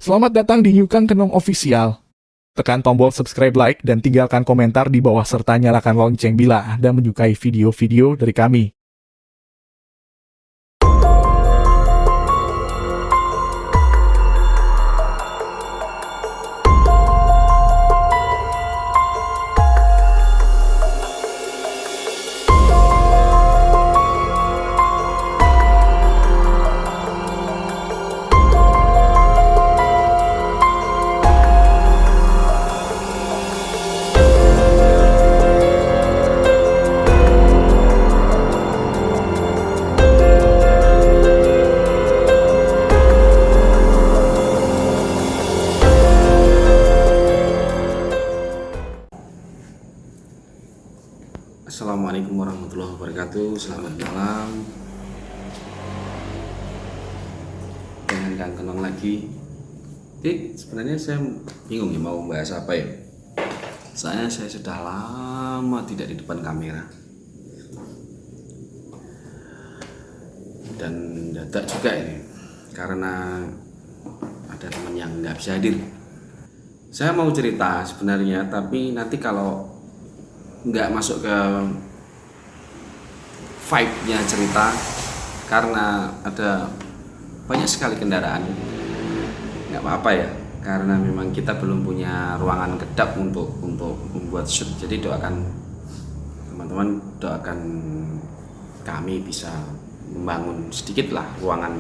Selamat datang di Yukan Kenong Official. Tekan tombol subscribe, like, dan tinggalkan komentar di bawah serta nyalakan lonceng bila Anda menyukai video-video dari kami. Assalamualaikum warahmatullahi wabarakatuh. Selamat malam. Dengan Kang Kenong lagi. Jadi sebenarnya saya bingung ya mau bahas apa ya. Saya sudah lama tidak di depan kamera. Dan dadak juga ini karena ada teman yang nggak bisa hadir. Saya mau cerita sebenarnya, tapi nanti kalau nggak masuk ke vibe-nya cerita karena ada banyak sekali kendaraan, nggak apa-apa ya, karena memang kita belum punya ruangan kedap untuk membuat shoot. Jadi doakan teman-teman, doakan kami bisa membangun sedikit lah ruangan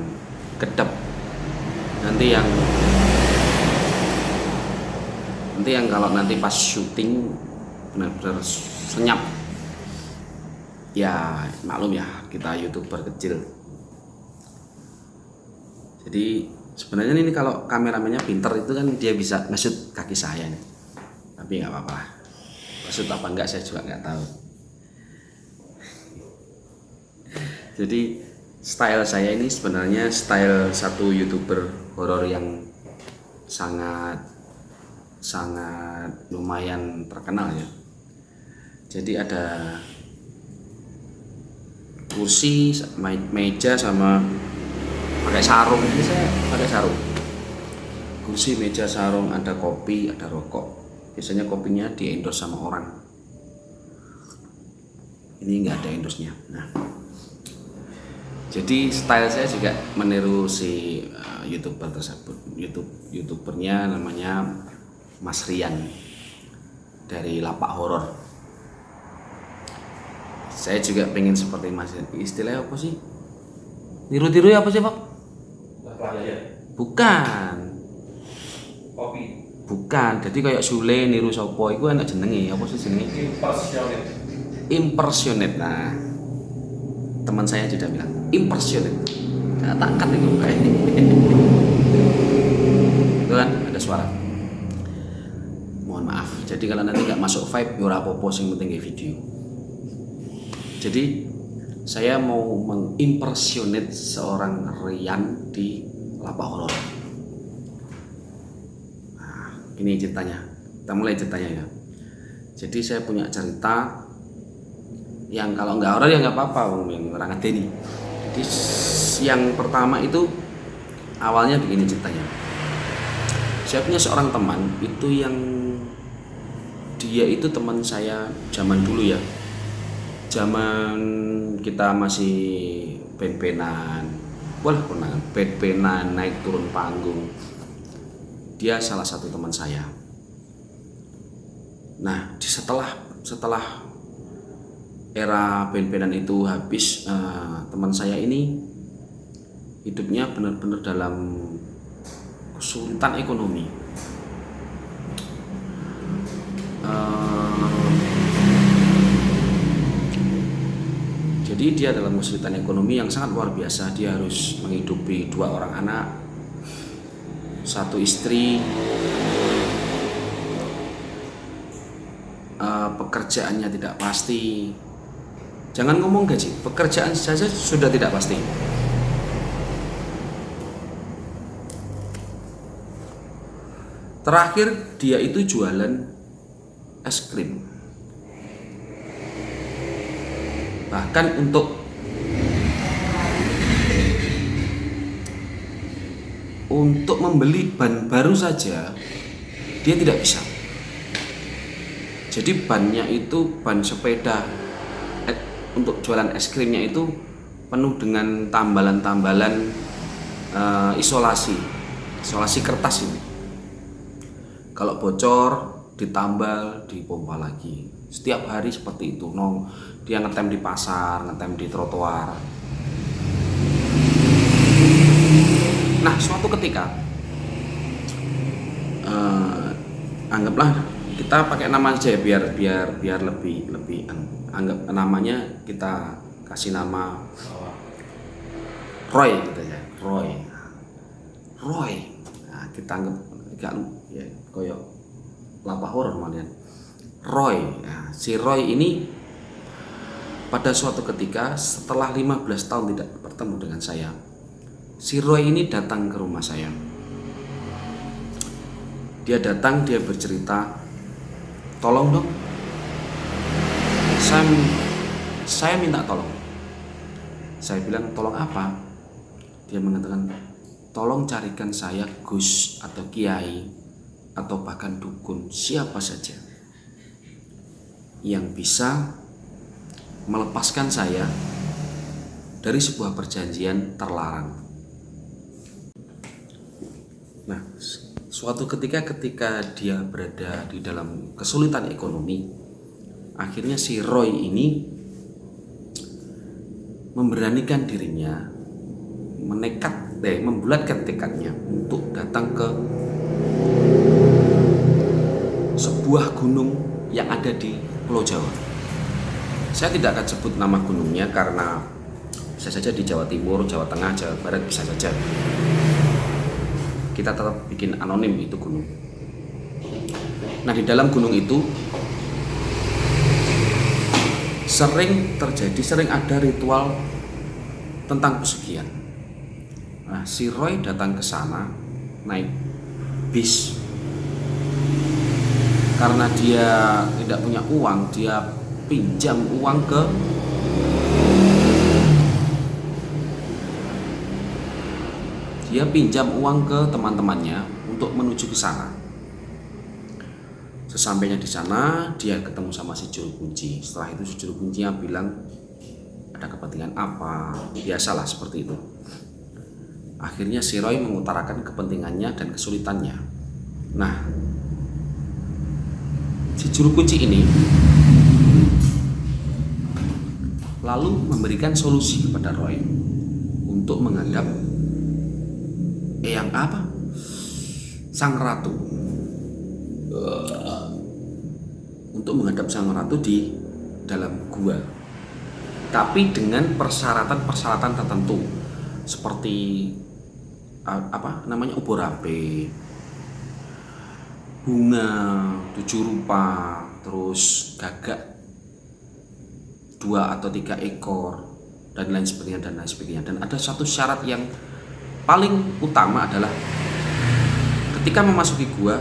kedap nanti yang kalau nanti pas syuting benar-benar senyap ya, maklum ya, kita YouTuber kecil. Jadi sebenarnya ini kalau kameramennya pinter itu kan dia bisa nge-shoot kaki saya nih. Tapi nggak apa-apa, nge-shoot apa enggak saya juga nggak tahu. Jadi style saya ini sebenarnya style satu YouTuber horor yang sangat lumayan terkenal ya. Jadi ada kursi, meja, sama pakai sarung. Ini saya pakai sarung. Kursi, meja, sarung, ada kopi, ada rokok. Biasanya kopinya di endorse sama orang. Ini nggak ada endorse-nya. Nah, jadi style saya juga meniru si YouTuber tersebut. YouTubernya namanya Mas Rian dari Lapak Horor. Saya juga pengen seperti Mas Rian. Istilahnya apa sih? Niru-tiru apa sih, Pak? Bukan. Kopi. Bukan. Jadi kayak Sule niru sopo iku enak jenenge. Apa sih jenenge? Impersonate. Nah, teman saya juga bilang impersonate. Nah, tangkat itu kayak itu kan ada suara. Mohon maaf. Jadi kalau nanti nggak masuk vibe, ya ora apa-apa, sing penting video. Jadi saya mau mengimpersonate seorang Rian di Lapak Horor. Nah, ini ceritanya. Kita mulai ceritanya ya. Jadi saya punya cerita yang kalau nggak horor ya nggak apa-apa, yang orang ngedeni. Jadi yang pertama itu awalnya begini ceritanya. Saya punya seorang teman itu yang dia itu teman saya zaman dulu ya. Zaman kita masih band-bandan, band-bandan naik turun panggung. Dia salah satu teman saya. Nah, setelah era band-bandan itu habis, teman saya ini hidupnya benar-benar dalam kesulitan ekonomi. Jadi dia dalam kesulitan ekonomi yang sangat luar biasa. Dia harus menghidupi 2 orang anak, 1 istri. Pekerjaannya tidak pasti. Jangan ngomong gaji, pekerjaan saja sudah tidak pasti. Terakhir dia itu jualan es krim. Bahkan untuk membeli ban baru saja dia tidak bisa. Jadi bannya itu ban sepeda untuk jualan es krimnya itu penuh dengan tambalan-tambalan isolasi kertas ini. Kalau bocor ditambal, dipompa lagi. Setiap hari seperti itu. Dia ngetem di pasar, ngetem di trotoar. Nah, suatu ketika anggaplah kita pakai nama aja ya, biar lebih anggap namanya, kita kasih nama Roy gitu ya. Roy. Nah, kita anggap agak ya koyo lapa horor malian. Roy. Nah, si Roy ini pada suatu ketika setelah 15 tahun tidak bertemu dengan saya, si Roy ini datang ke rumah saya. Dia datang, dia bercerita, tolong dong, saya minta tolong. Saya bilang, tolong apa? Dia mengatakan, tolong carikan saya Gus atau Kiai atau bahkan dukun, siapa saja yang bisa melepaskan saya dari sebuah perjanjian terlarang. Nah, suatu ketika dia berada di dalam kesulitan ekonomi, akhirnya si Roy ini memberanikan dirinya, membulatkan tekadnya untuk datang ke sebuah gunung yang ada di Pulau Jawa. Saya tidak akan sebut nama gunungnya karena bisa saja di Jawa Timur, Jawa Tengah, Jawa Barat, bisa saja. Kita tetap bikin anonim itu gunung. Nah, di dalam gunung itu sering ada ritual tentang pesugihan. Nah, si Roy datang ke sana naik bis. Karena dia tidak punya uang, dia pinjam uang ke teman-temannya untuk menuju ke sana. Sesampainya di sana, dia ketemu sama si juru kunci. Setelah itu si juru kuncinya bilang, ada kepentingan apa? Biasalah seperti itu. Akhirnya si Roy mengutarakan kepentingannya dan kesulitannya. Nah, si juru kunci ini lalu memberikan solusi kepada Roy untuk menghadap Sang Ratu. Untuk menghadap Sang Ratu di dalam gua. Tapi dengan persyaratan tertentu seperti obor ape, bunga 7 rupa, terus gagak 2 atau 3 ekor dan lain sebagainya. Dan ada satu syarat yang paling utama adalah ketika memasuki gua,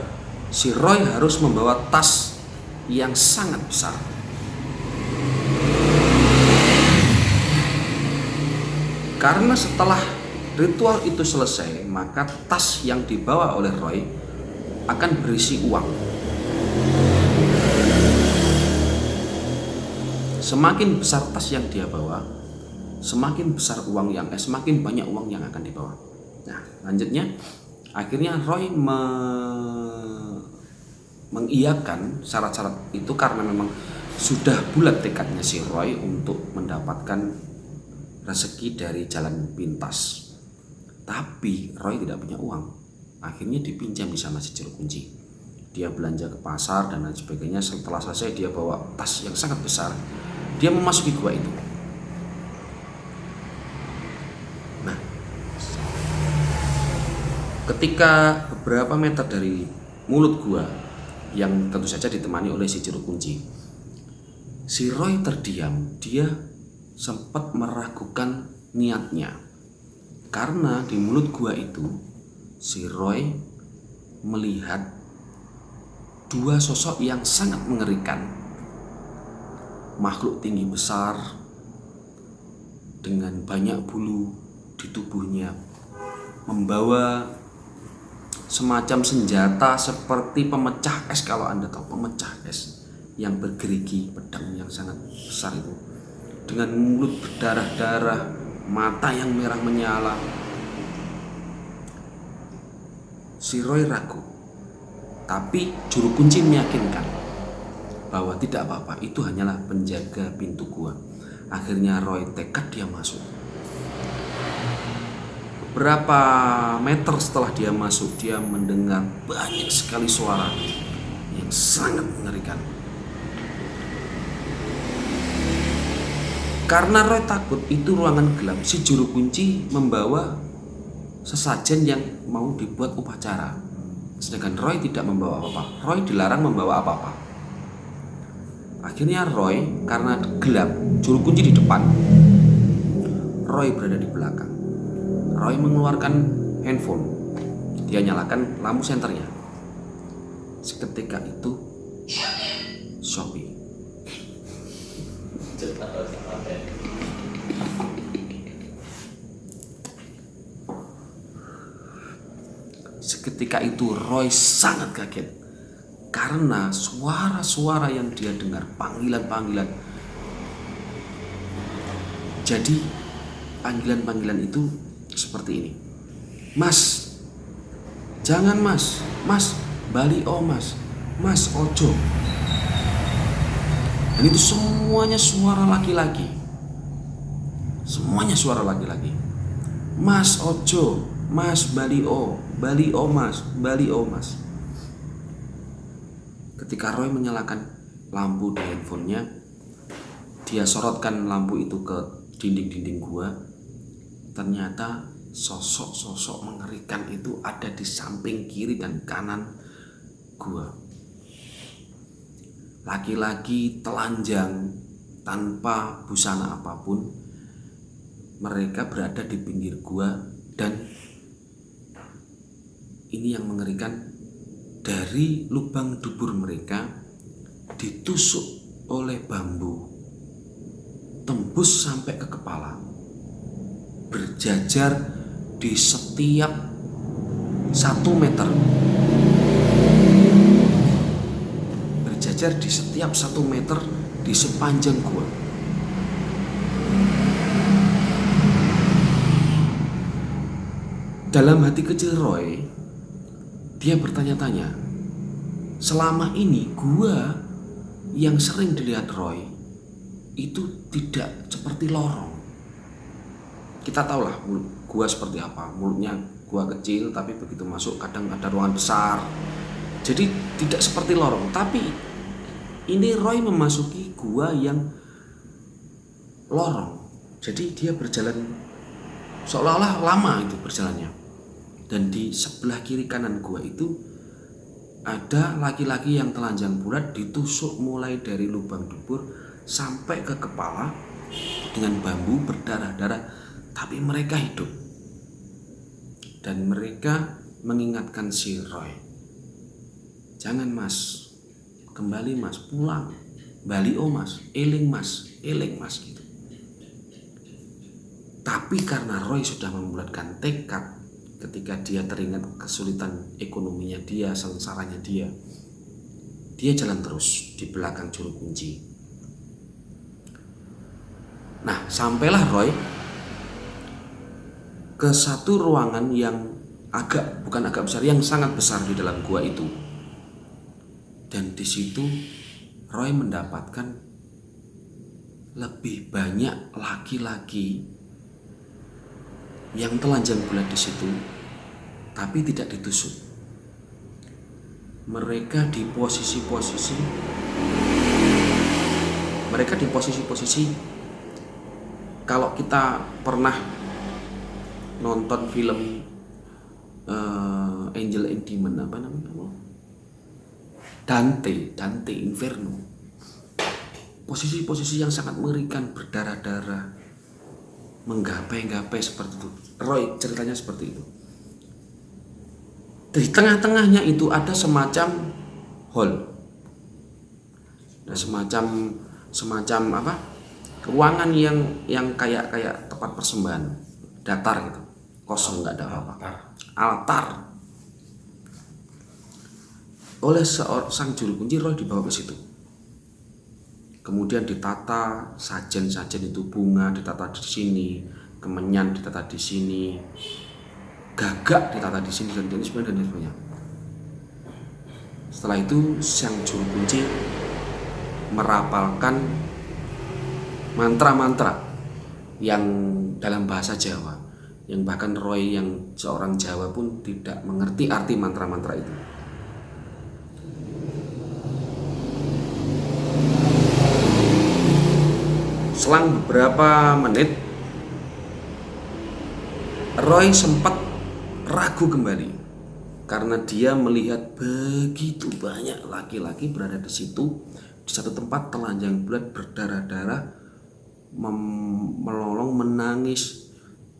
si Roy harus membawa tas yang sangat besar. Karena setelah ritual itu selesai, maka tas yang dibawa oleh Roy akan berisi uang. Semakin besar tas yang dia bawa, semakin banyak uang yang akan dibawa. Nah, lanjutnya akhirnya Roy mengiyakan syarat-syarat itu karena memang sudah bulat tekadnya si Roy untuk mendapatkan rezeki dari jalan pintas. Tapi Roy tidak punya uang. Akhirnya dipinjam sama si juru kunci. Dia belanja ke pasar dan lain sebagainya. Setelah selesai dia bawa tas yang sangat besar. Dia memasuki gua itu. Nah, ketika beberapa meter dari mulut gua yang tentu saja ditemani oleh si juru kunci, si Roy terdiam. Dia sempat meragukan niatnya karena di mulut gua itu si Roy melihat 2 sosok yang sangat mengerikan, makhluk tinggi besar dengan banyak bulu di tubuhnya, membawa semacam senjata seperti pemecah es, kalau Anda tahu pemecah es yang bergerigi, pedang yang sangat besar itu, dengan mulut berdarah-darah, mata yang merah menyala. Si Roy ragu, tapi juru kunci meyakinkan bahwa tidak apa-apa, itu hanyalah penjaga pintu gua. Akhirnya Roy tekad, dia masuk. Beberapa meter setelah dia masuk, dia mendengar banyak sekali suara yang sangat mengerikan. Karena Roy takut itu ruangan gelap, si juru kunci membawa sesajen yang mau dibuat upacara. Sedangkan Roy tidak membawa apa-apa. Roy dilarang membawa apa-apa. Akhirnya Roy, karena gelap, juru kunci di depan, Roy berada di belakang. Roy mengeluarkan handphone. Dia nyalakan lampu senternya. Seketika itu Shopee. Seketika itu Roy sangat kaget karena suara-suara yang dia dengar, panggilan-panggilan. Jadi panggilan-panggilan itu seperti ini. Mas, jangan mas, mas, bali o mas, mas ojo. Dan itu semuanya suara laki-laki. Semuanya suara laki-laki. Mas ojo, mas bali o mas, bali o mas. Ketika Roy menyalakan lampu di handphonenya, dia sorotkan lampu itu ke dinding-dinding gua. Ternyata sosok-sosok mengerikan itu ada di samping kiri dan kanan gua. Laki-laki telanjang tanpa busana apapun. Mereka berada di pinggir gua, dan ini yang mengerikan, dari lubang dubur mereka ditusuk oleh bambu, tembus sampai ke kepala, berjajar di setiap 1 meter. Berjajar di setiap 1 meter di sepanjang gua. Dalam hati kecil Roy, dia bertanya-tanya, selama ini gua yang sering dilihat Roy itu tidak seperti lorong. Kita tahulah gua seperti apa, mulutnya gua kecil, tapi begitu masuk kadang ada ruangan besar. Jadi tidak seperti lorong. Tapi ini Roy memasuki gua yang lorong. Jadi dia berjalan seolah-olah lama itu berjalannya. Dan di sebelah kiri kanan gua itu ada laki-laki yang telanjang bulat, ditusuk mulai dari lubang dubur sampai ke kepala dengan bambu berdarah-darah, tapi mereka hidup. Dan mereka mengingatkan si Roy, jangan mas, kembali mas, pulang, bali o mas, eling mas gitu. Tapi karena Roy sudah membulatkan tekad, ketika dia teringat kesulitan ekonominya dia, sengsaranya dia jalan terus di belakang juru kunci. Nah, sampailah Roy ke satu ruangan yang bukan agak besar, yang sangat besar di dalam gua itu. Dan di situ Roy mendapatkan lebih banyak laki-laki yang telanjang bulat di situ, tapi tidak ditusuk. Mereka di posisi-posisi kalau kita pernah nonton film Angel and Demon, apa namanya? Dante Inferno. Posisi-posisi yang sangat mengerikan, berdarah-darah, menggapai-gapai seperti itu. Roy ceritanya seperti itu. Di tengah-tengahnya itu ada semacam hall, ada semacam apa? Ruangan yang kayak tempat persembahan, datar gitu, kosong, nggak ada apa-apa. Altar. oleh sang juru kunci, Roy dibawa ke situ. Kemudian ditata sajen-sajen itu, bunga ditata di sini, kemenyan ditata di sini, gagak ditata di sini, dan sebagainya. Setelah itu sang juru kunci merapalkan mantra-mantra yang dalam bahasa Jawa, yang bahkan Roy yang seorang Jawa pun tidak mengerti arti mantra-mantra itu. Selang beberapa menit, Roy sempat ragu kembali karena dia melihat begitu banyak laki-laki berada di situ, di satu tempat telanjang bulat berdarah-darah, melolong, menangis,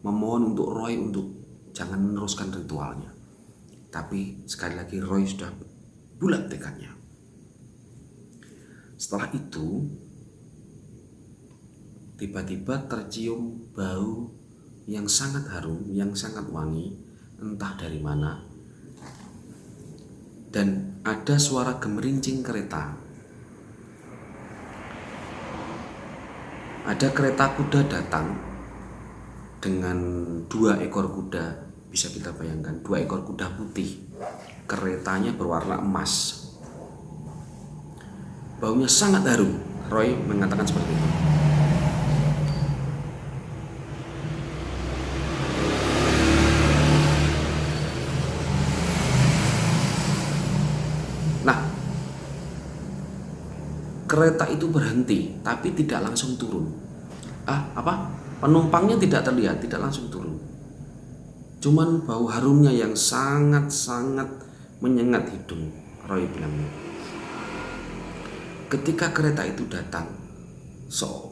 memohon untuk Roy untuk jangan meneruskan ritualnya. Tapi sekali lagi Roy sudah bulat tekadnya. Setelah itu tiba-tiba tercium bau yang sangat harum, yang sangat wangi, entah dari mana. Dan ada suara gemerincing kereta. Ada kereta kuda datang dengan 2 ekor kuda, bisa kita bayangkan 2 ekor kuda putih. Keretanya berwarna emas. Baunya sangat harum. Roy mengatakan seperti itu. Nah, kereta itu berhenti, tapi tidak langsung turun. Penumpangnya tidak terlihat, tidak langsung turun. Cuman bau harumnya yang sangat-sangat menyengat hidung, Roy bilang. Ketika kereta itu datang,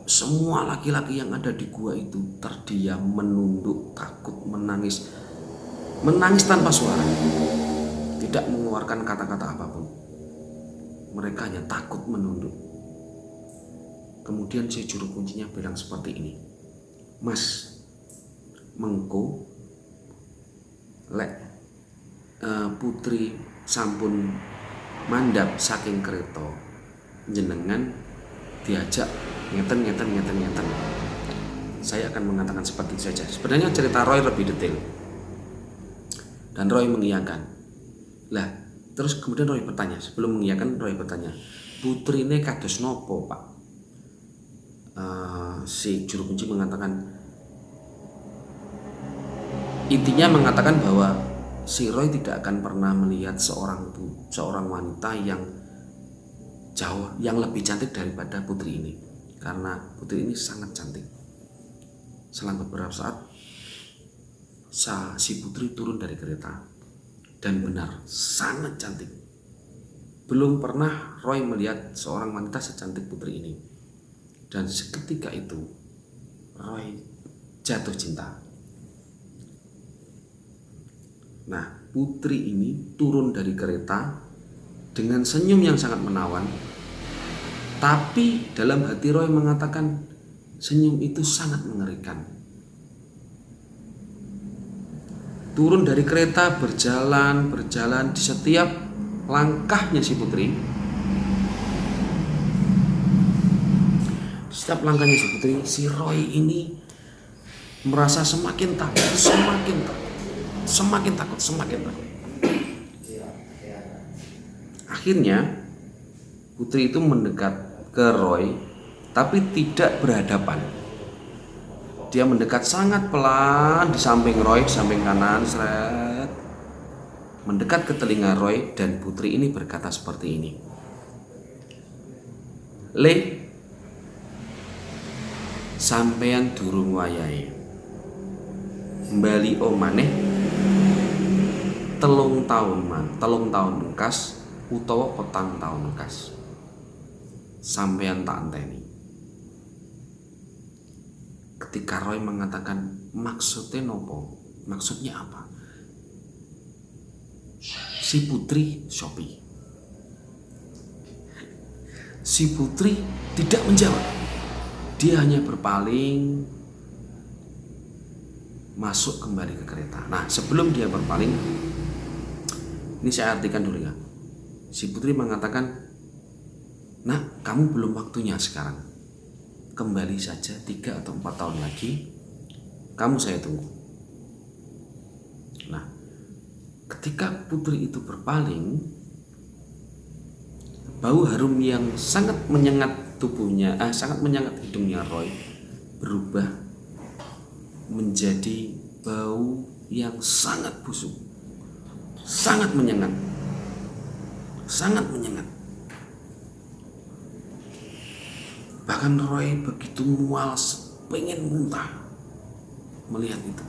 semua laki-laki yang ada di gua itu terdiam, menunduk, takut, menangis tanpa suara, tidak mengeluarkan kata-kata apapun. Mereka hanya takut, menunduk. Kemudian si juru kuncinya bilang seperti ini, "Mas, mengko lek putri sampun mandap saking kereta, jenengan diajak ngeten. Saya akan mengatakan seperti itu saja." Sebenarnya cerita Roy lebih detail, dan Roy mengiyakan. Lah, terus kemudian Roy bertanya, sebelum mengiyakan Roy bertanya, "Putrine kados nopo, Pak?" Si juru kunci mengatakan, intinya mengatakan bahwa si Roy tidak akan pernah melihat seorang wanita yang jauh, yang lebih cantik daripada putri ini, karena putri ini sangat cantik. Selang beberapa saat, si putri turun dari kereta, dan benar sangat cantik. Belum pernah Roy melihat seorang wanita secantik putri ini. Dan seketika itu Roy jatuh cinta. Nah, putri ini turun dari kereta dengan senyum yang sangat menawan. Tapi dalam hati Roy mengatakan senyum itu sangat mengerikan. Turun dari kereta, berjalan di setiap langkahnya si putri. Setiap langkahnya si putri, si Roy ini merasa semakin takut. Akhirnya putri itu mendekat ke Roy, tapi tidak berhadapan. Dia mendekat sangat pelan di samping Roy, di samping kanan, seret, mendekat ke telinga Roy, dan putri ini berkata seperti ini, "Le, sampeyan durung wayahe. Mbali maneh 3 tahun engkas utawa 4 tahun engkas. Sampeyan tak enteni." Ketika Roy mengatakan, "Maksudnya nopo? Maksudnya apa?" Si putri Shopee. Si putri tidak menjawab. Dia hanya berpaling masuk kembali ke kereta. Nah, sebelum dia berpaling, ini saya artikan dulu ya. Si putri mengatakan, "Nak, kamu belum waktunya sekarang. Kembali saja 3 atau 4 tahun lagi, kamu saya tunggu." Nah, ketika putri itu berpaling, bau harum yang sangat menyengat sangat menyengat hidungnya Roy berubah menjadi bau yang sangat busuk, sangat menyengat, sangat menyengat. Bahkan Roy begitu mual, pengen muntah melihat itu.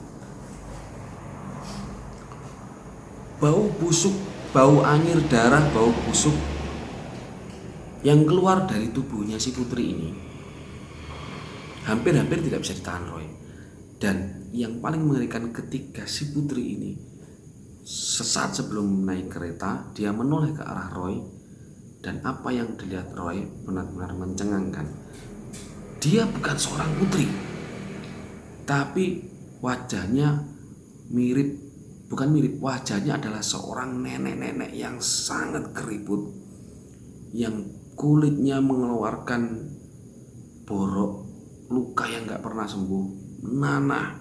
Bau busuk, bau angin, darah, bau busuk yang keluar dari tubuhnya si putri ini hampir-hampir tidak bisa ditahan Roy. Dan yang paling mengerikan ketika si putri ini sesaat sebelum naik kereta, dia menoleh ke arah Roy, dan apa yang dilihat Roy benar-benar mencengangkan. Dia bukan seorang putri, tapi wajahnya wajahnya adalah seorang nenek-nenek yang sangat keriput, yang kulitnya mengeluarkan borok, luka yang gak pernah sembuh, nanah,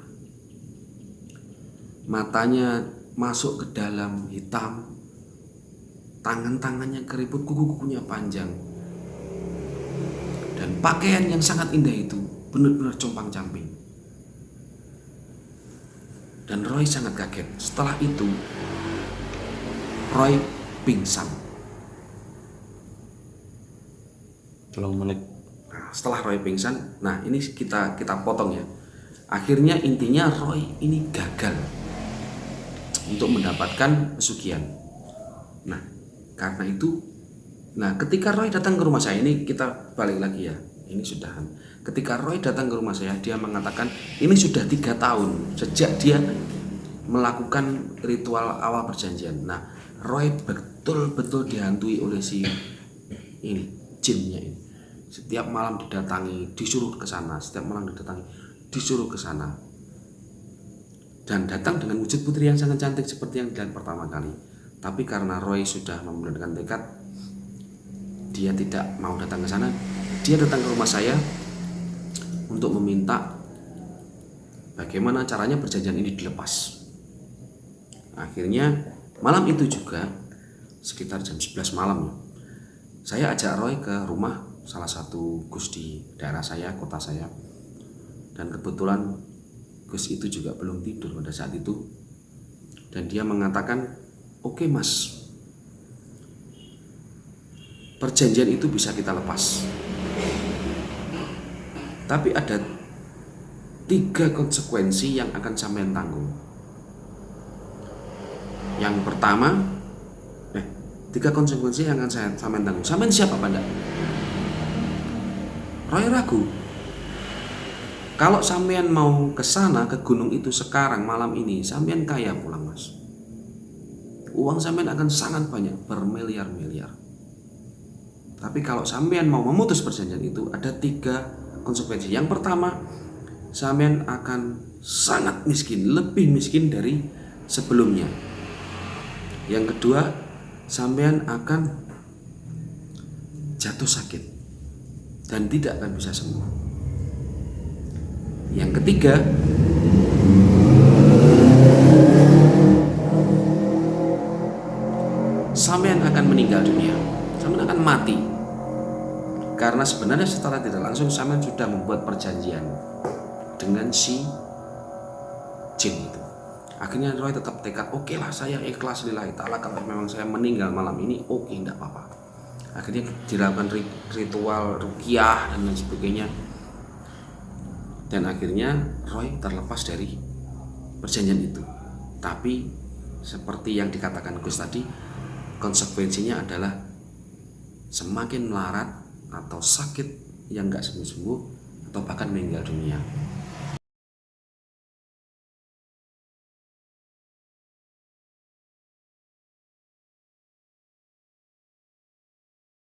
matanya masuk ke dalam, hitam, tangan-tangannya keriput, kuku-kukunya panjang, dan pakaian yang sangat indah itu benar-benar compang-camping. Dan Roy sangat kaget. Setelah itu Roy pingsan. Setelah Roy pingsan, nah ini kita potong ya. Akhirnya intinya Roy ini gagal untuk mendapatkan pesugihan. Nah, karena itu, ketika Roy datang ke rumah saya, ini kita balik lagi ya. Ini sudahan. Ketika Roy datang ke rumah saya, dia mengatakan ini sudah 3 tahun sejak dia melakukan ritual awal perjanjian. Nah, Roy betul-betul dihantui oleh si ini, jinnya ini. Setiap malam didatangi, disuruh ke sana. Setiap malam didatangi, disuruh ke sana. Dan datang dengan wujud putri yang sangat cantik seperti yang dilihat pertama kali. Tapi karena Roy sudah membulatkan tekad, dia tidak mau datang ke sana. Dia datang ke rumah saya untuk meminta bagaimana caranya perjanjian ini dilepas. Akhirnya malam itu juga sekitar jam 11 malam, saya ajak Roy ke rumah salah satu Gus di daerah saya, kota saya. Dan kebetulan Gus itu juga belum tidur pada saat itu. Dan dia mengatakan, "Oke Mas, perjanjian itu bisa kita lepas. Tapi ada 3 konsekuensi yang akan sampean tanggung. Yang pertama, 3 konsekuensi yang akan sampean tanggung. Sampean siapa Pak? Roy ragu. Kalau sampean mau ke sana, ke gunung itu sekarang malam ini, sampean kaya pulang Mas. Uang sampean akan sangat banyak, bermiliar-miliar. Tapi kalau sampean mau memutus perjanjian itu, ada 3 konsekuensi. Yang pertama, sampean akan sangat miskin, lebih miskin dari sebelumnya. Yang kedua, sampean akan jatuh sakit dan tidak akan bisa sembuh. Yang ketiga, sampean akan meninggal dunia, sampean akan mati. Karena sebenarnya secara tidak langsung sampean sudah membuat perjanjian dengan si jin itu. Akhirnya Roy tetap tekad, oke lah saya ikhlas lillahi ta'ala, kalau memang saya meninggal malam ini, oke, enggak apa-apa. Akhirnya dilakukan ritual ruqyah dan lain sebagainya. Dan akhirnya Roy terlepas dari perjanjian itu. Tapi seperti yang dikatakan Gus tadi, konsekuensinya adalah semakin melarat atau sakit yang enggak sembuh-sembuh atau bahkan meninggal dunia.